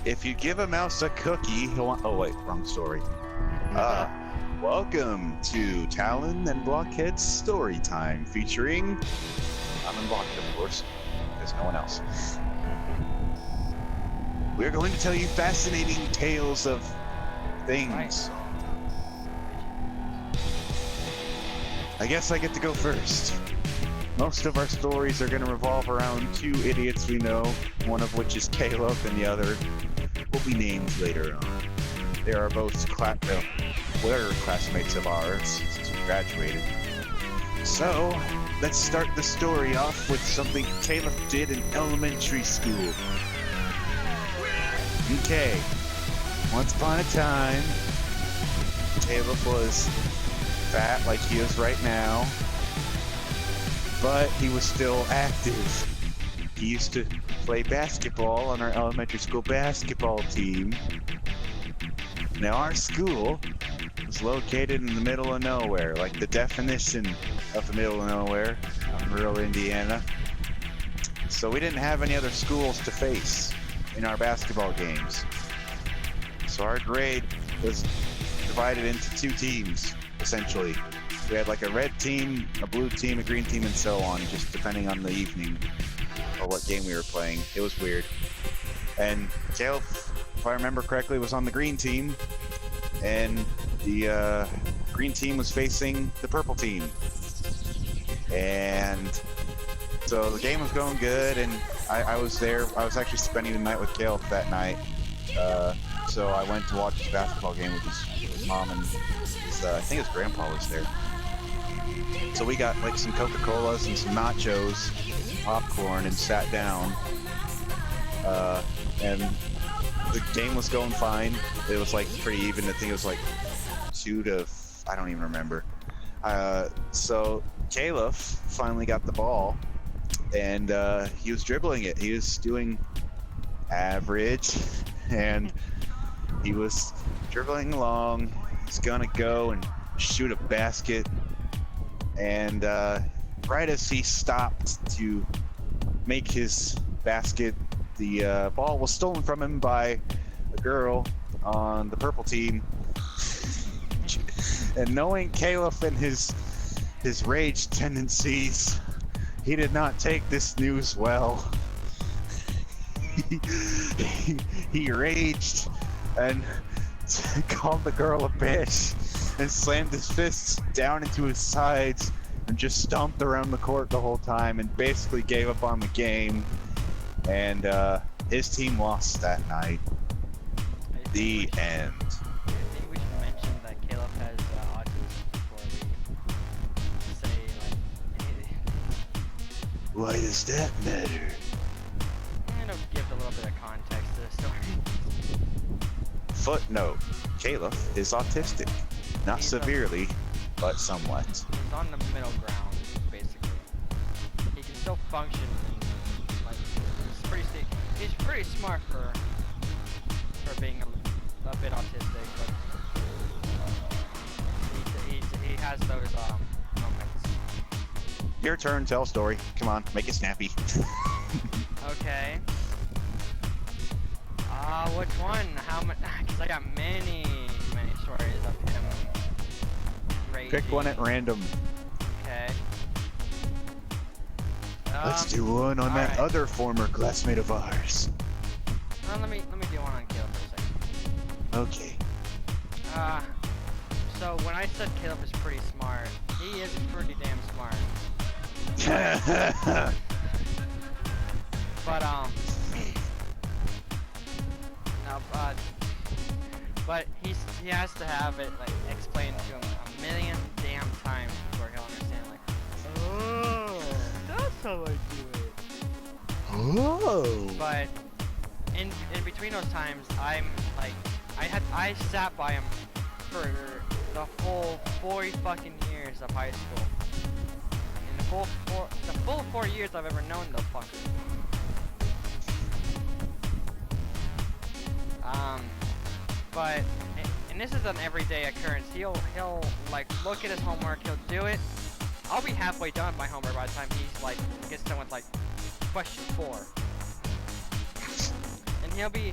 If you give a mouse a cookie, he'll want. Oh wait, wrong story. Welcome to Talon and Blockhead's story time, featuring I'm in Blockhead, of course. There's no one else. We're going to tell you fascinating tales of things. I guess I get to go first. Most of our stories are going to revolve around two idiots we know, one of which is Caleb and the other will be named later on. They are both classmates of ours since we graduated. So, let's start the story off with something Caleb did in elementary school. Okay, once upon a time, Caleb was fat like he is right now, but he was still active. He used to play basketball on our elementary school basketball team. Now our school was located in the middle of nowhere, like the definition of the middle of nowhere, out in rural Indiana. So we didn't have any other schools to face in our basketball games. So our grade was divided into two teams, essentially. We had like a red team, a blue team, a green team, and so on, just depending on the evening or what game we were playing. It was weird. And Caleb, if I remember correctly, was on the green team, and the green team was facing the purple team. And so the game was going good, and I was there. I was actually spending the night with Caleb that night. So I went to watch the basketball game with his mom and I think his grandpa was there. So we got like some Coca-Colas and some nachos, popcorn, and sat down. And the game was going fine. It was like pretty even. I think it was like 2 to, I don't even remember. So Caleb finally got the ball, and he was dribbling it. He was doing average, and he was dribbling along. He's gonna go and shoot a basket, and right as he stopped to make his basket, the ball was stolen from him by a girl on the purple team. And knowing Caleb and his rage tendencies, he did not take this news well. He raged and called the girl a bitch and slammed his fists down into his sides and just stomped around the court the whole time and basically gave up on the game. And his team lost that night. The end. I think we should mention that Caleb has autism before we say like anything. Why does that matter? It'll give a little bit of context to the story. Footnote: Caleb is autistic, not severely, but somewhat. He's on the middle ground, basically. He can still function. Like he's pretty smart for being a bit autistic, but he has those moments. Your turn. Tell a story. Come on, make it snappy. Okay. Which one? How much? Because I got many stories of him raging. Pick one at random. Okay. Let's do one on that other former classmate of ours. Let me do one on Caleb for a second. Okay. So when I said Caleb is pretty smart, he is pretty damn smart. But but he has to have it like explained to him a million damn times before he'll understand. Like, oh, that's how I do it. Oh. But in between those times, I'm like, I sat by him for the full 4 fucking years of high school. In the full 4 years I've ever known the fucker. But, and this is an everyday occurrence. He'll like look at his homework, he'll do it. I'll be halfway done with my homework by the time he's like gets done with like question 4. And he'll be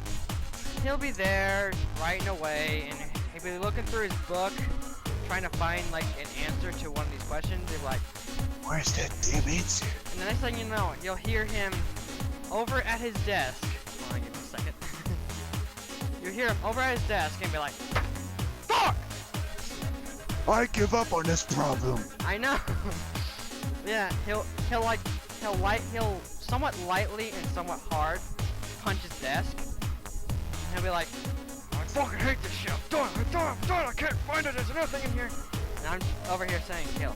he'll be there writing away, and he'll be looking through his book, trying to find like an answer to one of these questions. He'll be like, where's that damn answer? and the next thing you know, you'll hear him over at his desk. Hold on, give me a second. You hear him over at his desk and be like, "Fuck! I give up on this problem." I know." Yeah, he'll somewhat lightly and somewhat hard punch his desk. And he'll be like, "I fucking hate this shit. I'm done. I can't find it. There's nothing in here." And I'm over here saying, "Kill,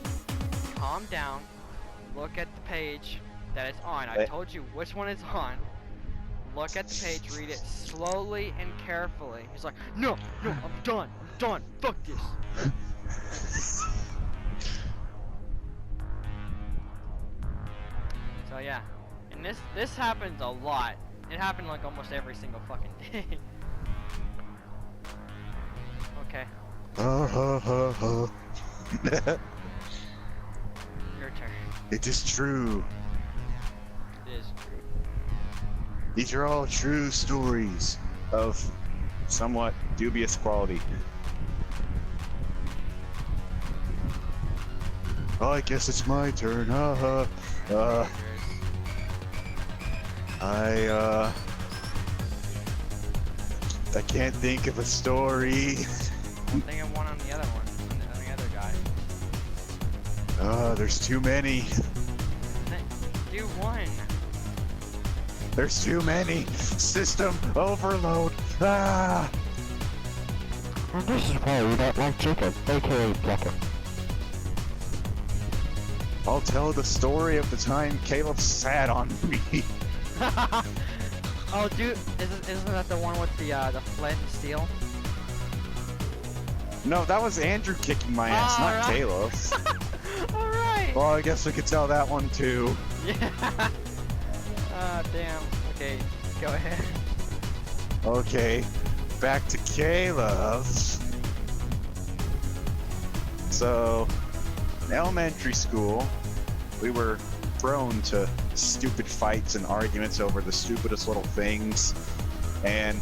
calm down. Look at the page that it's on. I told you which one it's on. Look at the page, read it slowly and carefully." He's like, no, I'm done. Fuck this." So yeah, and this happens a lot. It happened like almost every single fucking day. Okay. Your turn. It is true. It is true. These are all true stories of somewhat dubious quality. Oh, I guess it's my turn. I can't think of a story. I'm thinking one on the other one, on the other guy. There's too many. Do one. There's too many. System overload. Ah! And this is why we don't like chicken, aka Plucker. I'll tell the story of the time Caleb sat on me. Oh, dude, isn't that the one with the flint and steel? No, that was Andrew kicking my ass, not right. Caleb. Alright! Well, I guess we could tell that one too. Yeah! Damn. Okay, go ahead. Okay, back to Caleb. So, in elementary school, we were prone to stupid fights and arguments over the stupidest little things. And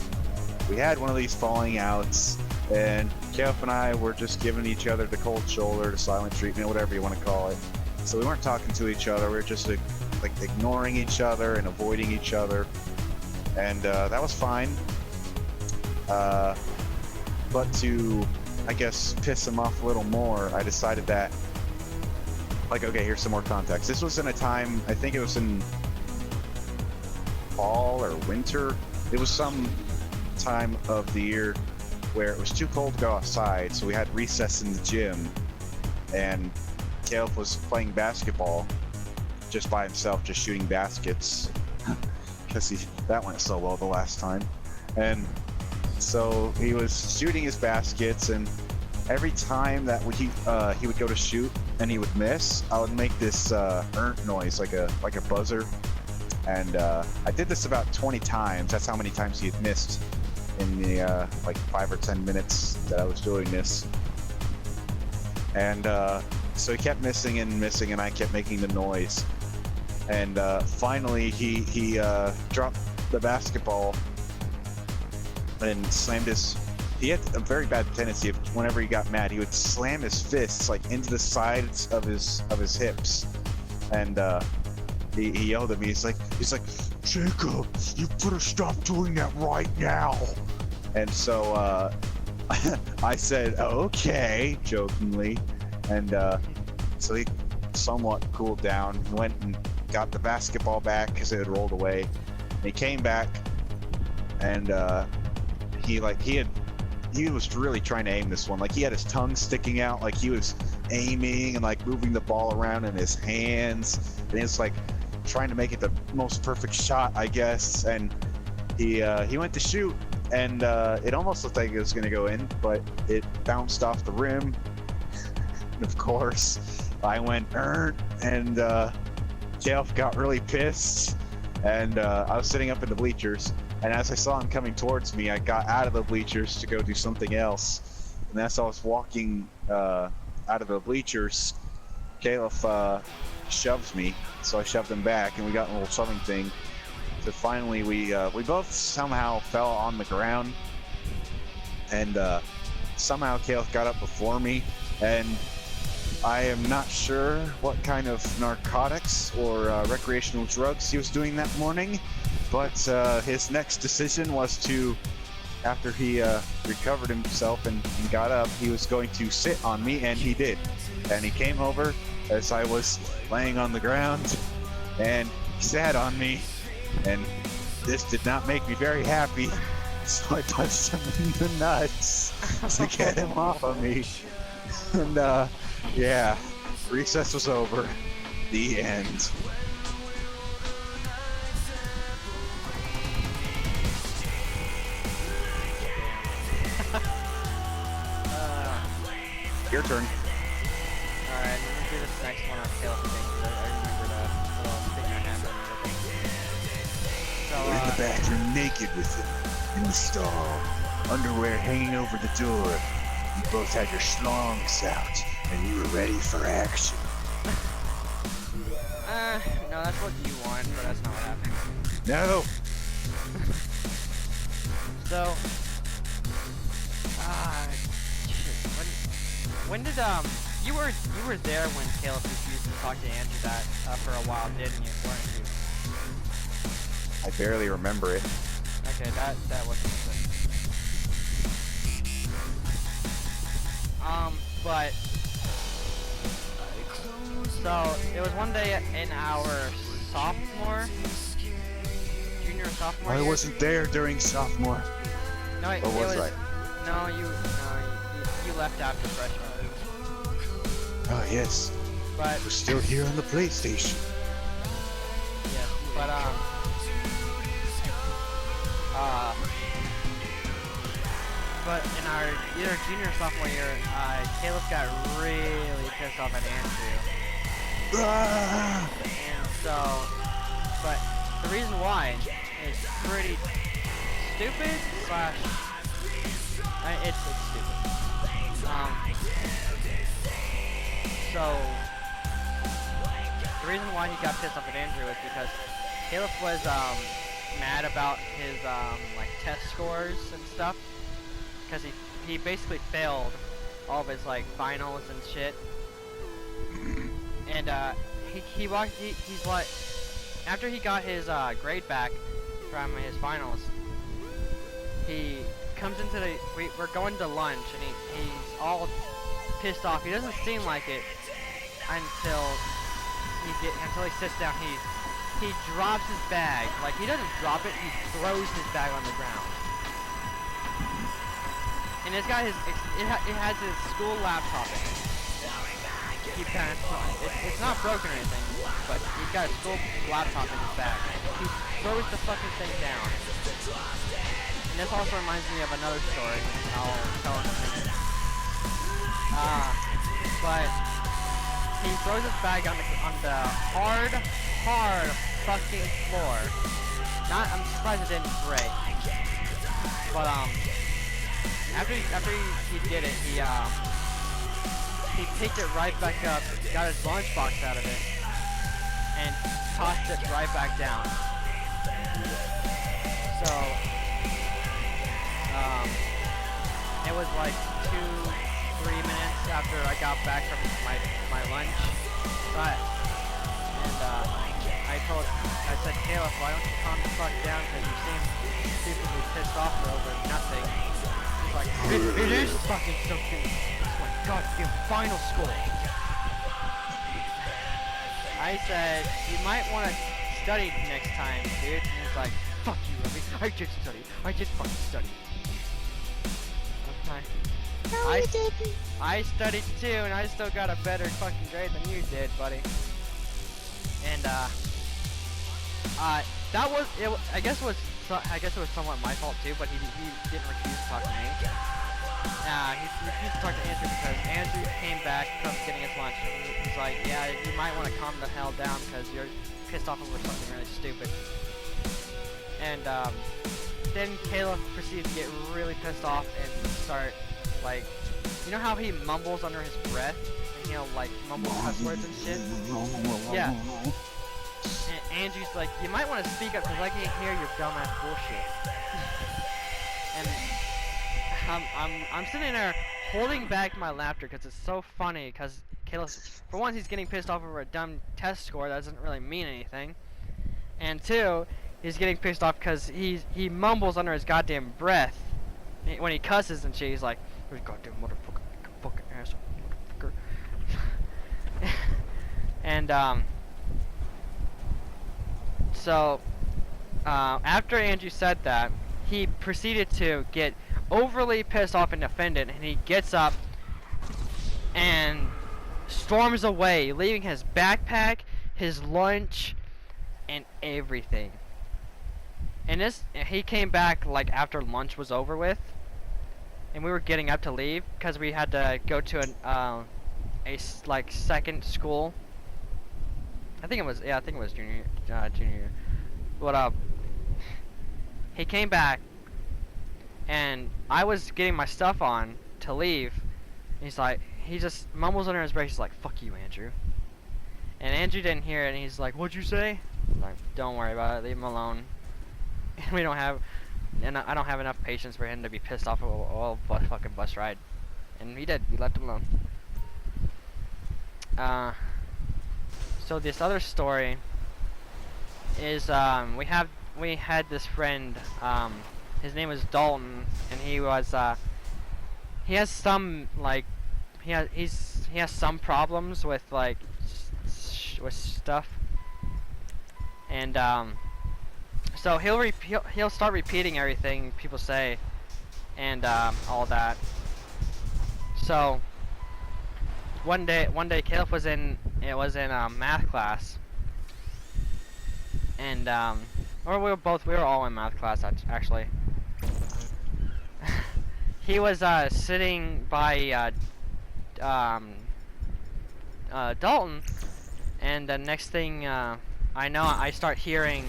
we had one of these falling outs, and Caleb and I were just giving each other the cold shoulder, the silent treatment, whatever you want to call it. So we weren't talking to each other, we were just like ignoring each other and avoiding each other. And that was fine. But to, I guess, piss him off a little more, I decided that, like, okay, here's some more context. This was in a time, I think it was in fall or winter. It was some time of the year where it was too cold to go outside, so we had recess in the gym, and Caleb was playing basketball just by himself, just shooting baskets, because that went so well the last time. And so he was shooting his baskets, and every time that he would go to shoot and he would miss, I would make this noise, like a buzzer. And I did this about 20 times. That's how many times he had missed in the like 5 or 10 minutes that I was doing this. And so he kept missing, and I kept making the noise. And finally he dropped the basketball and slammed his... He had a very bad tendency of, whenever he got mad, he would slam his fists like into the sides of his hips. And he yelled at me. He's like, "Jacob, you better stop doing that right now." And so I said, "Okay," jokingly. And so he somewhat cooled down and went and got the basketball back because it had rolled away. And he came back, and he was really trying to aim this one. Like, he had his tongue sticking out, like he was aiming and like moving the ball around in his hands, and it's like trying to make it the most perfect shot, I guess. And he went to shoot, and it almost looked like it was gonna go in, but it bounced off the rim. And of course, I went and Jeff got really pissed, and I was sitting up in the bleachers. And as I saw him coming towards me, I got out of the bleachers to go do something else. And as I was walking out of the bleachers, Caleb shoves me, so I shoved him back, and we got in a little shoving thing. to finally we both somehow fell on the ground, and somehow Caleb got up before me, and I am not sure what kind of narcotics or recreational drugs he was doing that morning, but his next decision was to, after he recovered himself and got up, he was going to sit on me, and he did. And he came over as I was laying on the ground, and he sat on me, and this did not make me very happy, so I punched him in the nuts to get him off of me. And yeah, recess was over. The end. Your turn. Alright, let me do this next one on Caleb thing, because I remember the little thing I had on everything. So, We're in the bathroom naked with him, in the stall, underwear hanging over the door. You both had your schlongs out, and you were ready for action. no, that's what you want, but that's not what happened. No! So, shit, when did, you were there when Caleb refused to talk to Andrew that, for a while, didn't you, weren't you? I barely remember it. Okay, that wasn't good. But, so, it was one day in our junior or sophomore I year? wasn't there during sophomore. No, it Or was I? No, you left after freshman. Oh, yes. But, We're still here on the PlayStation. yeah, but, but in our either junior or sophomore year, Caleb got really pissed off at Andrew. Ah! And so, but the reason why is pretty stupid slash, it's stupid. So, the reason why he got pissed off at Andrew is because Caleb was, mad about his, like, test scores and stuff. Because he basically failed all of his, like, finals and shit. And, he's like, after he got his, grade back from his finals, he comes into we're going to lunch, and he's all pissed off. He doesn't seem like it until he sits down. He drops his bag. Like, he doesn't drop it, he throws his bag on the ground. And it's got it has his school laptop in it. He passed on. It's not broken or anything, but he's got a school laptop in his bag. He throws the fucking thing down. And this also reminds me of another story, which I'll tell in a minute. But he throws his bag on the hard fucking floor. I'm surprised it didn't break. But after he did it, he picked it right back up, got his lunchbox out of it, and tossed it right back down. So, it was like 2-3 minutes after I got back from my lunch, but, and I said, Caleb, why don't you calm the fuck down, because you seem stupidly pissed off over nothing. He's like, it is fucking something. It's my goddamn final score. I said, you might want to study next time, dude. And he's like, fuck you, Ruby. I did study. I did fucking study. Okay. No, you didn't. I studied too, and I still got a better fucking grade than you did, buddy. And that was it. I guess it was somewhat my fault too, but he didn't refuse to talk to me. He refused to talk to Andrew because Andrew came back from getting his lunch. And he's like, yeah, you might want to calm the hell down because you're pissed off over something really stupid. And then Caleb proceeded to get really pissed off and start, like, you know how he mumbles under his breath? And he'll, like, mumble cuss words and shit? Yeah. Andrew's like, you might want to speak up because I can't hear your dumbass bullshit. And I'm sitting there holding back my laughter because it's so funny because Caleb, for one, he's getting pissed off over a dumb test score that doesn't really mean anything. And two, he's getting pissed off because he mumbles under his goddamn breath when he cusses and shit. He's like, "You goddamn motherfucker, fucking asshole, motherfucker." And so after Andrew said that, he proceeded to get overly pissed off and offended, and he gets up and storms away, leaving his backpack, his lunch, and everything. And he came back like after lunch was over with, and we were getting up to leave because we had to go to like second school. I think it was junior year. But he came back, and I was getting my stuff on to leave. He's like, he just mumbles under his breath. He's like, "Fuck you, Andrew." And Andrew didn't hear it, and he's like, "What'd you say?" I'm like, "Don't worry about it. Leave him alone." And I don't have enough patience for him to be pissed off of a fucking bus ride. And he did. We left him alone. So this other story is we had this friend. His name was Dalton, and he has some like he has some problems with like with stuff, and so he'll start repeating everything people say, and all that. So one day Caleb was in math class, and or we were all in math class actually. He was sitting by Dalton, and the next thing I know, I start hearing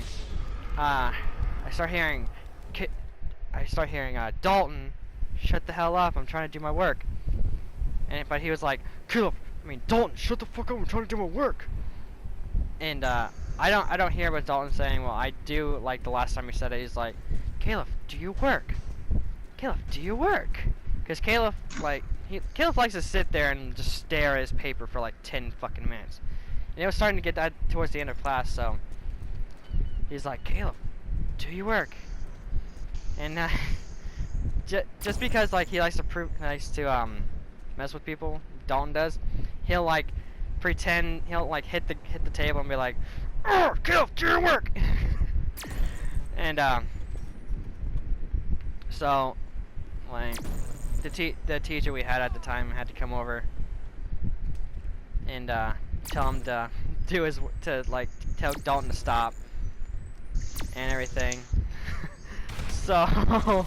Dalton, "Shut the hell up! I'm trying to do my work." But he was like, "Dalton, shut the fuck up! I'm trying to do my work." And I don't hear what Dalton's saying. Well, I do. Like the last time he said it, he's like, "Caleb, do you work? Caleb, do you work?" Because Caleb likes to sit there and just stare at his paper for like 10 fucking minutes. And it was starting to get that towards the end of class, so he's like, "Caleb, do you work?" And just because like he likes to mess with people, Dalton does, he'll like pretend, he'll like hit the table and be like, "Oh, Caleb, do your work!" And so like the teacher we had at the time had to come over and tell him to tell Dalton to stop and everything. So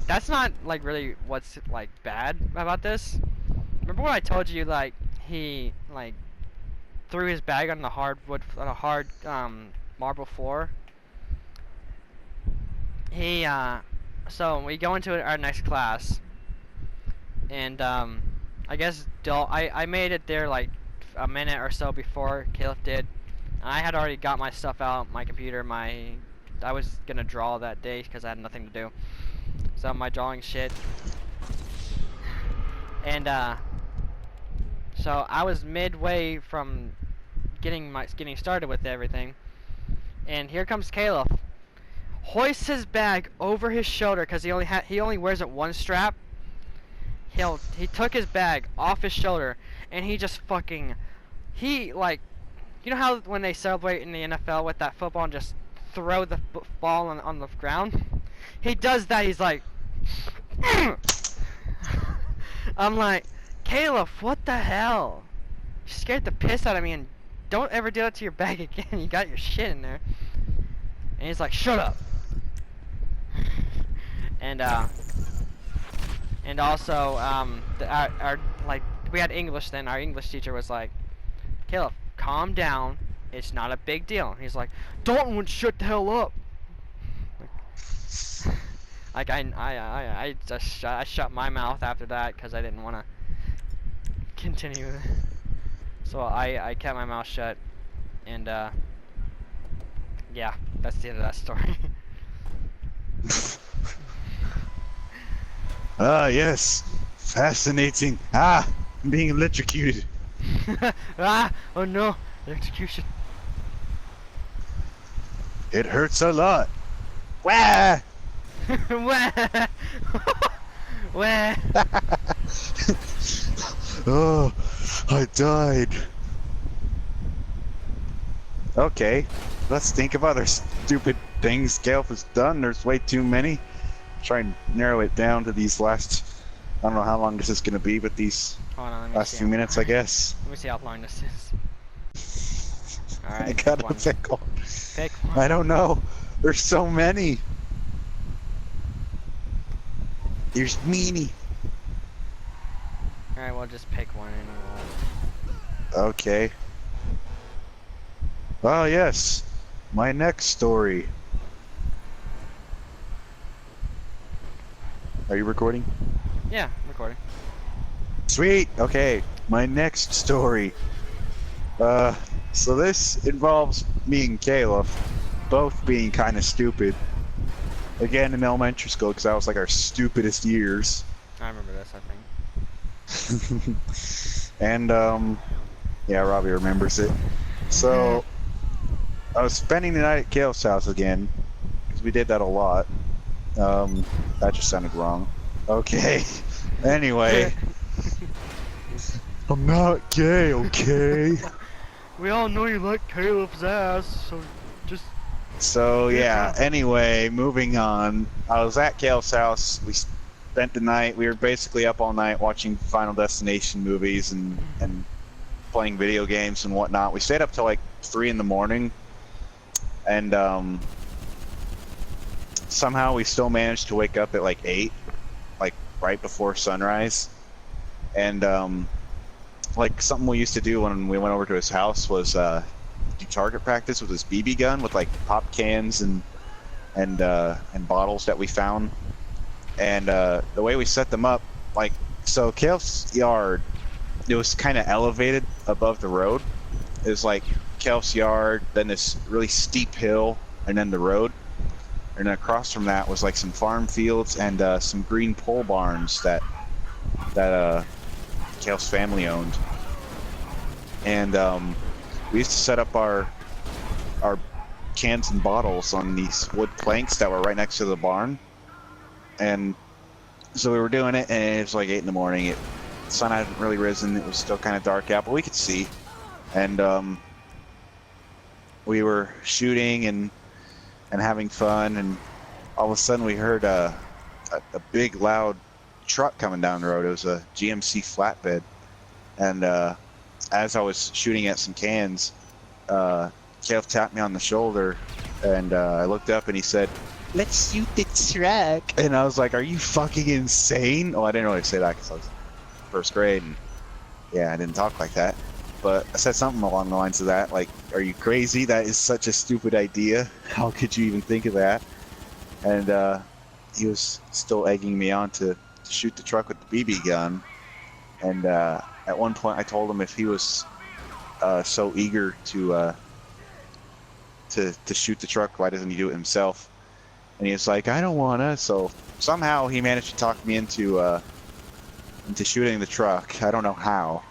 that's not like really what's like bad about this. Remember when I told you like he like threw his bag on the hard marble floor? So we go into our next class, and I guess I made it there like a minute or so before Caleb did. I had already got my stuff out, my computer, I was gonna draw that day because I had nothing to do. So my drawing shit, and so I was midway from getting started with everything, and here comes Caleb. Hoists his bag over his shoulder because he only wears it one strap. He took his bag off his shoulder and he just fucking you know how when they celebrate in the NFL with that football and just throw the ball on the ground? He does that. He's like, I'm like, "Caleb, what the hell? You scared the piss out of me, and don't ever do that to your bag again. You got your shit in there." And he's like, "Shut up." And also our we had English then. Our English teacher was like, "Caleb, calm down. It's not a big deal." And he's like, "Dalton would shut the hell up." Like I shut my mouth after that because I didn't want to continue. So I kept my mouth shut, and yeah, that's the end of that story. Ah, yes. Fascinating. Ah, I'm being electrocuted. Ah! Oh no! Electrocution. It hurts a lot. Wah! Wah! Wah! Oh, I died. Okay, let's think of other stupid things Caleb has done. There's way too many. Try and narrow it down to these last. I don't know how long this is gonna be, but these Hold on, let me last see. few minutes, I guess. Let me see how long this is. I Alright, gotta one. pick one. Pick one. I don't know. There's so many. There's many. Alright, we'll just pick one and we'll... Okay. Oh yes, my next story. Are you recording? Yeah, recording. Sweet. Okay, my next story. So this involves me and Caleb both being kind of stupid. Again, in elementary school, because that was like our stupidest years. I remember this, I think. And yeah, Robbie remembers it. So I was spending the night at Caleb's house again, because we did that a lot. That just sounded wrong. Okay. Anyway. I'm not gay, okay? We all know you like Caleb's ass, so just... So yeah, anyway, moving on. I was at Caleb's house. We spent the night. We were basically up all night watching Final Destination movies and playing video games and whatnot. We stayed up till like 3 in the morning. And somehow we still managed to wake up at like 8, like right before sunrise. And like something we used to do when we went over to his house was do target practice with his BB gun with like pop cans and bottles that we found. And the way we set them up, like, so Caleb's yard, it was kind of elevated above the road. It was like Caleb's yard, then this really steep hill, and then the road. And then across from that was like some farm fields and some green pole barns that Caleb's family owned. And we used to set up our cans and bottles on these wood planks that were right next to the barn. And so we were doing it, and it was like 8 in the morning. The sun hadn't really risen. It was still kind of dark out, but we could see. And we were shooting and having fun, and all of a sudden we heard a big loud truck coming down the road. It was a GMC flatbed. And as I was shooting at some cans, Caleb tapped me on the shoulder, and I looked up and he said, "Let's shoot the truck." And I was like, "Are you fucking insane?" Oh, I didn't really say that because I was first grade, and yeah, I didn't talk like that. But I said something along the lines of that, like, "Are you crazy? That is such a stupid idea. How could you even think of that?" And he was still egging me on to shoot the truck with the BB gun. And at one point I told him if he was so eager to shoot the truck, why doesn't he do it himself? And he was like, "I don't wanna." So somehow he managed to talk me into shooting the truck. I don't know how.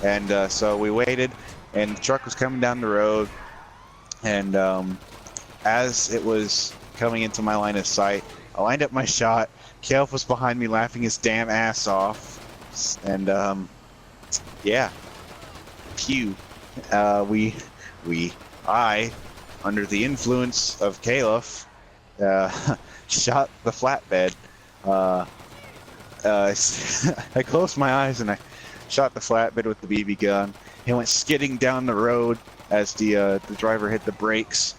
And so we waited, and the truck was coming down the road. And as it was coming into my line of sight, I lined up my shot. Caleb was behind me laughing his damn ass off. And yeah, pew. I, under the influence of Caleb, shot the flatbed. I closed my eyes and I shot the flatbed with the BB gun. It went skidding down the road as the driver hit the brakes,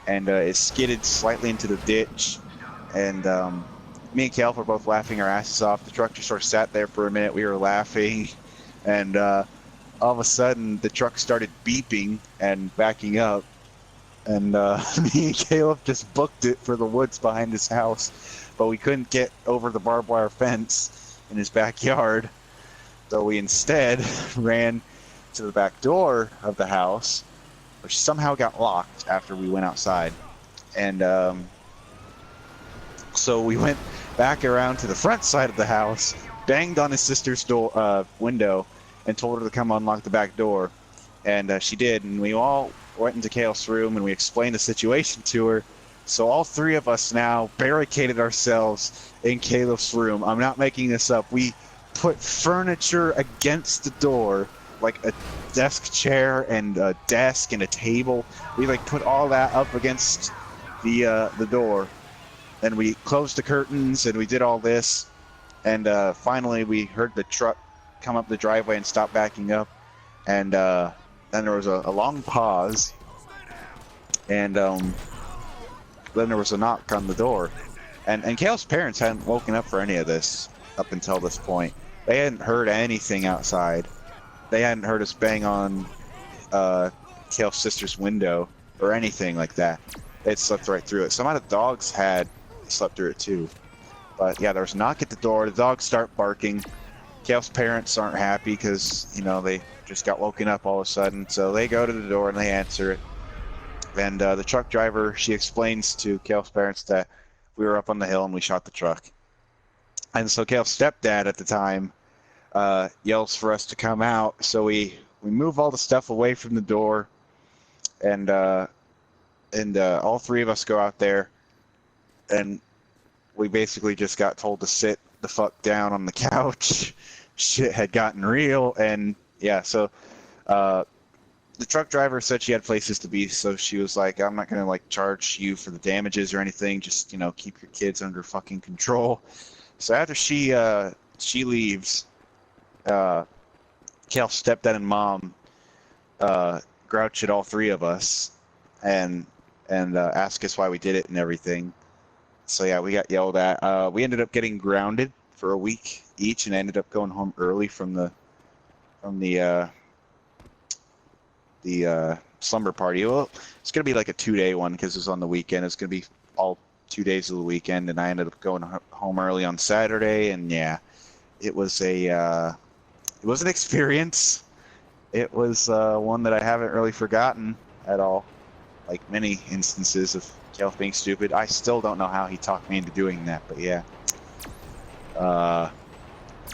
and it skidded slightly into the ditch. And me and Caleb were both laughing our asses off. The truck just sort of sat there for a minute. We were laughing, and all of a sudden the truck started beeping and backing up. And me and Caleb just booked it for the woods behind his house, but we couldn't get over the barbed wire fence in his backyard. So we instead ran to the back door of the house, which somehow got locked after we went outside. And so we went back around to the front side of the house, banged on his sister's door window, and told her to come unlock the back door. And she did, and we all went into Kale's room and we explained the situation to her. So all three of us now barricaded ourselves in Caleb's room. I'm not making this up. We put furniture against the door, like a desk chair and a desk and a table. We like put all that up against the door, and we closed the curtains and we did all this. And finally we heard the truck come up the driveway and stop backing up. And then there was a long pause, and then there was a knock on the door, and Kale's parents hadn't woken up for any of this up until this point. They hadn't heard anything outside. They hadn't heard us bang on Kale's sister's window or anything like that. They'd slept right through it. Some of the dogs had slept through it too. But yeah, there was a knock at the door. The dogs start barking. Kale's parents aren't happy because, you know, they just got woken up all of a sudden. So they go to the door and they answer it. And the truck driver, she explains to Kale's parents that we were up on the hill and we shot the truck. And so Kale's stepdad at the time yells for us to come out. So we move all the stuff away from the door, and all three of us go out there, and we basically just got told to sit the fuck down on the couch. Shit had gotten real, and yeah, so the truck driver said she had places to be, so she was like, I'm not gonna like charge you for the damages or anything, just, you know, keep your kids under fucking control. So after she leaves, Kale's stepdad and mom grouch at all three of us and ask us why we did it and everything. So yeah, we got yelled at. We ended up getting grounded for a week each, and ended up going home early from the slumber party. Well, it's gonna be like a 2-day one because it was on the weekend. It's gonna be all 2 days of the weekend, and I ended up going home early on Saturday. And yeah, it was an experience. It was one that I haven't really forgotten at all. Like many instances of Kale being stupid. I still don't know how he talked me into doing that, but yeah.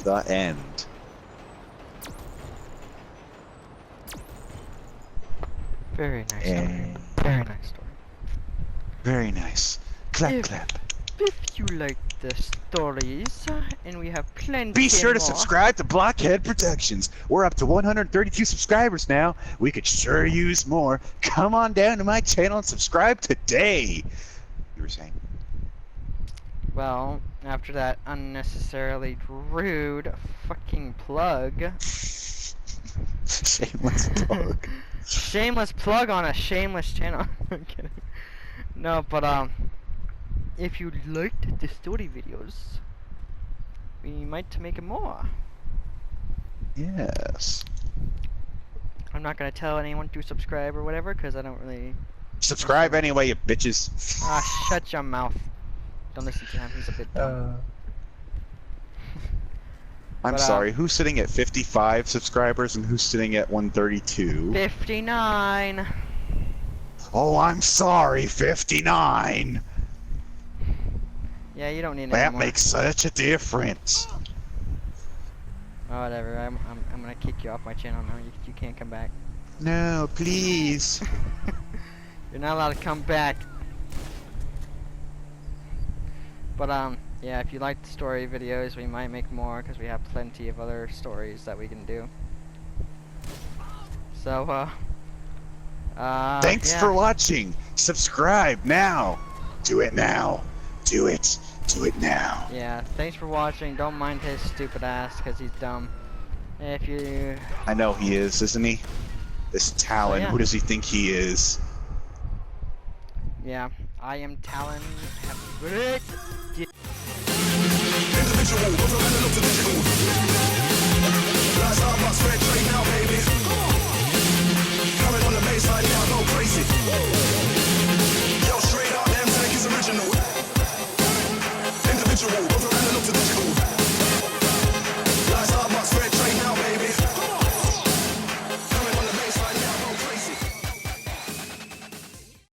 The end. Very nice story. Very nice story. Very nice. Clap, clap. If you like the stories, and we have plenty Be sure to more, subscribe to Blockhead Productions. We're up to 132 subscribers now. We could sure use more. Come on down to my channel and subscribe today. You were saying? Well, after that unnecessarily rude fucking plug. Shameless plug. Shameless plug on a shameless channel. I'm kidding. No, but if you liked the story videos, we might make more. Yes. I'm not gonna tell anyone to subscribe or whatever, cause I don't really. Subscribe anyway, you bitches. Ah, shut your mouth. Don't listen to him. He's a bit dumb. I'm sorry, who's sitting at 55 subscribers and who's sitting at 132? 59. Oh, I'm sorry, 59. Yeah, you don't need That any more. makes such a difference. Oh, whatever. I'm gonna kick you off my channel now. You can't come back. No, please. You're not allowed to come back. But yeah, if you like the story videos, we might make more because we have plenty of other stories that we can do. So Thanks yeah. for watching. Subscribe now. Do it now. Do it. Do it now. Yeah, thanks for watching. Don't mind his stupid ass because he's dumb. If you... I know he is, isn't he? This Talon. yeah. Who does he think he is? Yeah, I am Talon. Have a great day. Individual, but I'm in the digital. Last time I spread trade now, baby. Coming on the baseline.